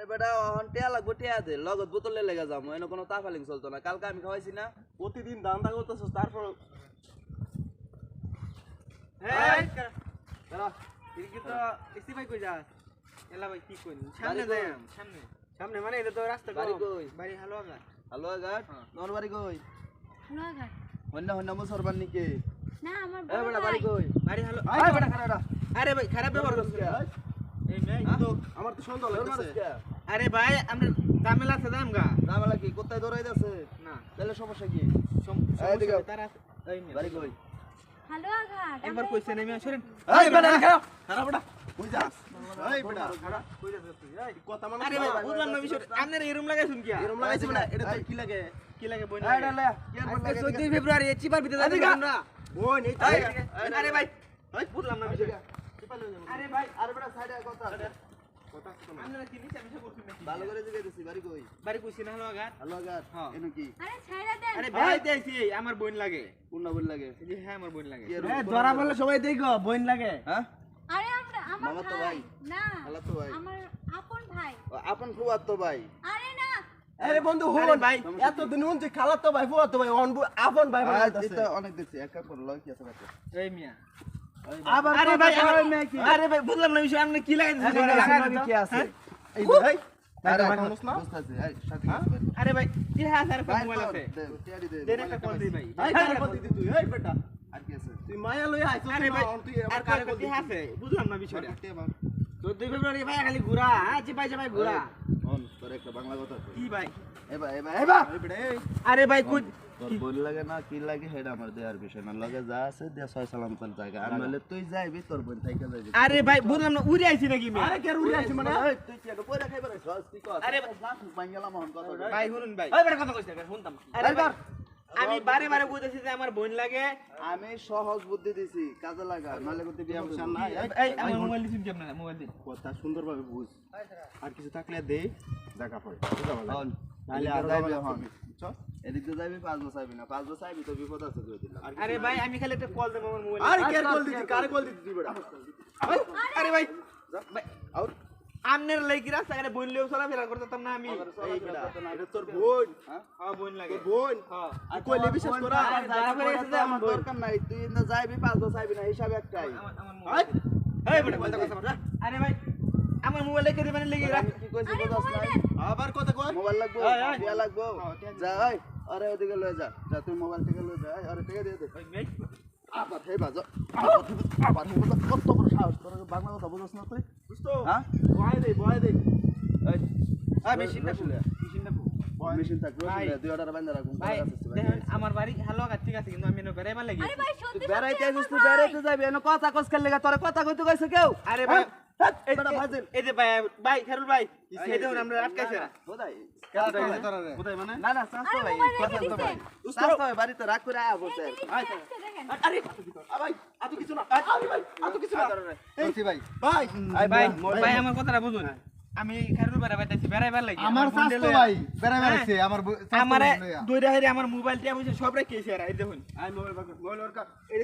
বেটা অহন টিয়া লাগবো টিয়া দে লগত বোতলে লেগে যাবো এনে কোনো তাফালিং চলতো না কালকে আমি খাওয়াইছি না প্রতিদিন দান্দা করতেছস তারপর এই দাঁড়া এদিকে তো ইস্তিফাই কই যা এলা ভাই কি কইনি সামনে যাই সামনে সামনে মানে এটা তো রাস্তা বাড়ি কই বাড়ি হালুয়াঘাট হালুয়াঘাট তোর বাড়ি কই হালুয়াঘাট হন্য হন্য মুসলমান নিকে না আমার এ বেটা বাড়ি কই বাড়ি হালু আয় বেটা খারাপ আরে ভাই খারাপ ব্যবহার করছিস এই মেয়ে তো আমার তো সন্দেহ লাগতেছে আরে ভাই আমরা ঝামেলা আছে জামগা নামলা কি কোথায় দৌড়াই যাচ্ছে না তাহলে সমস্যা কি সমস্যা তারা এই মেয়ে বাড়ি কই হালুয়াঘাট একবার কইছেন আমি সরেন এই বেটা খারাপ খারাপ বেটা কই যাস এই বেটা খারাপ কই যাস তুই এই কথা মানে আরে ভাই বুঝলাম না বিষয় আপনার এই রুম লাগাইছুন কি এরকম লাগাইছি না এটা তো কি লাগে বই এই লে কি বল লাগে 14 ফেব্রুয়ারি চিপার ভিতরে যাবেন আমরা বই নেই আরে ভাই বুঝলাম না বিষয় আরে ভাই আরে বেটা সাইডে কথা কথা শোনা আপনারা কি নিচে মিশে করছেন নাকি ভালো করে জিজ্ঞেস দিছি বাড়ি কই বাড়ি কইছি না হালুয়াঘাট হালুয়াঘাট হ্যাঁ। এনো কি আরে ছাইরা দেন আরে ভাই দেইছি আমার বোন লাগে কোন না বল লাগে এই যে হ্যাঁ আমার বোন লাগে কি এ ধরা বললে সবাই দেখো বইন লাগে হ্যাঁ আরে আমার মামা তো ভাই ভাই। না খালাতো ভাই। আমার আপন ভাই ও, আপন ফুয়াত তো ভাই আরে না আরে বন্ধু আরে হন ভাই, এত দিন হন যে খালাতো ভাই ফুয়াতো ভাই আপন ভাই বানাইতাছে এটা অনেক দেখছি এক কাপ করে লয় কি আছে বাচ্চা এই মিয়া আবার আরে ভাই আরে ভাই বুঝলাম না বিষয় আপনি কি লাগাইছেন কি আছে এই ভাই আরে মানুষ না বুঝতাছি এই সাথে আরে ভাই কি হ্যাঁ স্যার ভাই মোবাইল আছে টিয়ারি দে দেন একটা কল দিই ভাই এই কারে কল দিতি তুই এই বেটা আর কি আছে তুই মায়া লই আইছস আরে ভাই তুই আর আমার কারে কারে কল কি দিতি আছে বুঝলাম না বিষয়টা টিয়া 14 ফেব্রুয়ারি ভাই খালি ঘোরা হ্যাঁ চিপাই চিপাই ঘোরা অন তোর একটা বাংলা কথা কই কি ভাই এবা এবা এই বেটা এই আরে ভাই কই তোর বল লাগে না কি লাগে হেডা আমার দেয়ার বিষয় না লগে যা আছে দে ছয় সালাম তার জায়গা আর নালে তুই যাইবি তোর বোন থাইকা যাইবি আরে ভাই বুঝলাম না উড়ে আইছি নাকি মিয়া আরে কে রুই আছিস মানে এই, তুই কি এটা কইরা খাইবার আইছস কি কর আরে বাঙ্গালা মহন কথা ভাই শুনুন ভাই এই বেটা কথা কইছ না শুনতাম আরে ভাই আমি বারে বারে বুঝতেছি যে আমার বোন লাগে আমি সহজ বুদ্ধি দিছি কাজে লাগা নালে করতে বিয়া বসে না এই আমার মোবাইল দিন কেমন মোবাইল দিন কথা সুন্দরভাবে বুঝ আর কিছু থাকলে দে জায়গা পড়ে বুঝা ভালো হন নালে নালে যাইবি আদায় হন এদিক তো যাইবি 5 বছর আইবি না 5 বছর আইবি তো বিপদ আছে কই দিলাম আরে ভাই আমি খালি একটা কল দেব আমার মোবাইল আরে কে কল দিতি কারে কল দিতি তুই বেটা আরে ভাই ভাই আর আমনের লাগি রাস্তা করে বোন লিও চলাফেরা করতাম না আমি এই বেটা এটা তোর বোন হ্যাঁ বোন লাগে তোর বোন হ্যাঁ আর কইলে বিশ্বাস করা যারা করে এসেছে আমার বোন। দরকার নাই তুই না যাইবি 5 বছর আইবি না হিসাব একটাই আমার মোবাইল এই বেটা বলতে কথা আরে ভাই আমার মোবাইল লেগে দিবেন লেগে রাখ কি কইছিস আরে বুঝছ মোবাইল নাই দেন আবার কথা কই মোবাইল লাগবো এই, এই। বিয়া লাগবো যা ওই আরে ওদিকে লয়ে যা যা তুই মোবাইল থেকে লয়ে যা আরে থেকে দিয়ে দে ওই মেই আবার হে বাজা আবার হে বাজা কত বড় সাহস তোর বাংলা কথা বুঝছ না তুই বুঝতো হ্যাঁ বয় দে এই মেশিনটা খুলে মেশিনটা মেশিন থাকবে ভাই। দুই অর্ডার বান্ধা রাখুন ভাই দেখেন আমার বাড়ি হালুয়াঘাট ঠিক আছে কিন্তু আমি এনে করে লাগি আরে ভাই সত্যি বেড়াইতে আসিস তুই বেড়াইতে যাবি এনে কথা কস খেলে লাগা তোর কথা কইতে কইছে কেউ আরে ভাই এই বেটা ফাজিল এই যে ভাই ভাই খেরুল ভাই এই দেখুন আমরা আটকাইছে না বোধাই কোথায় মানে না না শান্ত আরে ভাই মোবাইল কথা রেখে তো দিছে ভাই শান্ত ভাই বাড়িতে রাগ করে আয়া বসে দেখেন আরে ভাই আতো কিছু না আরে ভাই আতো কিছু না ভাই ভাই ভাই ভাই আমার কথাটা বুঝুন আমি খেরুল বেড়া বাইতেছি বেড়াইবার লাগি আমার স্বাস্থ্য ভাই বেড়াইবার আছে আমার আমারে দুইটা হাইরে আমার মোবাইল টিয়া বসে সব রেখেছে আর এই দেখুন আই মোবাইল বাকর মোবাইল ওর কা এই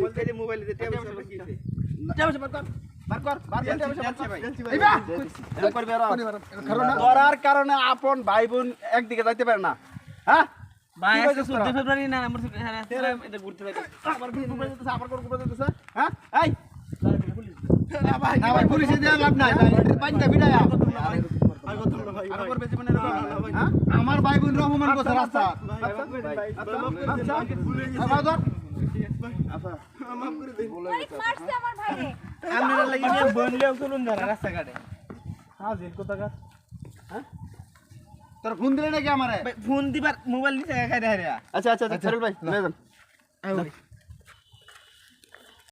বলতে যে মোবাইল দিতে টিয়া বসে রেখেছে টিয়া বসে বার কর বার কর টিয়া বসে ভাই এইবা এরকম করবি আর করার কারণে আপন ভাই বোন একদিকে যাইতে পারে না হ্যাঁ ভাই আজকে 14 ফেব্রুয়ারি না আমার এটা ঘুরতে যাই আবার মোবাইল দিতেছে আবার কোন মোবাইল দিতেছে হ্যাঁ এই না ভাই পুলিশে দেয়া লাভ নাই ভাই পাঁচটা বিড়ায়া আর করবে জীবনে হ্যাঁ আমার ভাই বোন রহমান কথা রাস্তা আচ্ছা অনেক মারছে আমার ভাইরে আমরা লাগি নিয়ে বোন লিও চলুন ধরা রাস্তাঘাটে হাজির কোথাকার তোর ফোন দিলে নাকি আমারে ভাই ফোন দিবার মোবাইল নিতে খাই দেয় রে আচ্ছা আচ্ছা আচ্ছা ভাই নিয়ে যান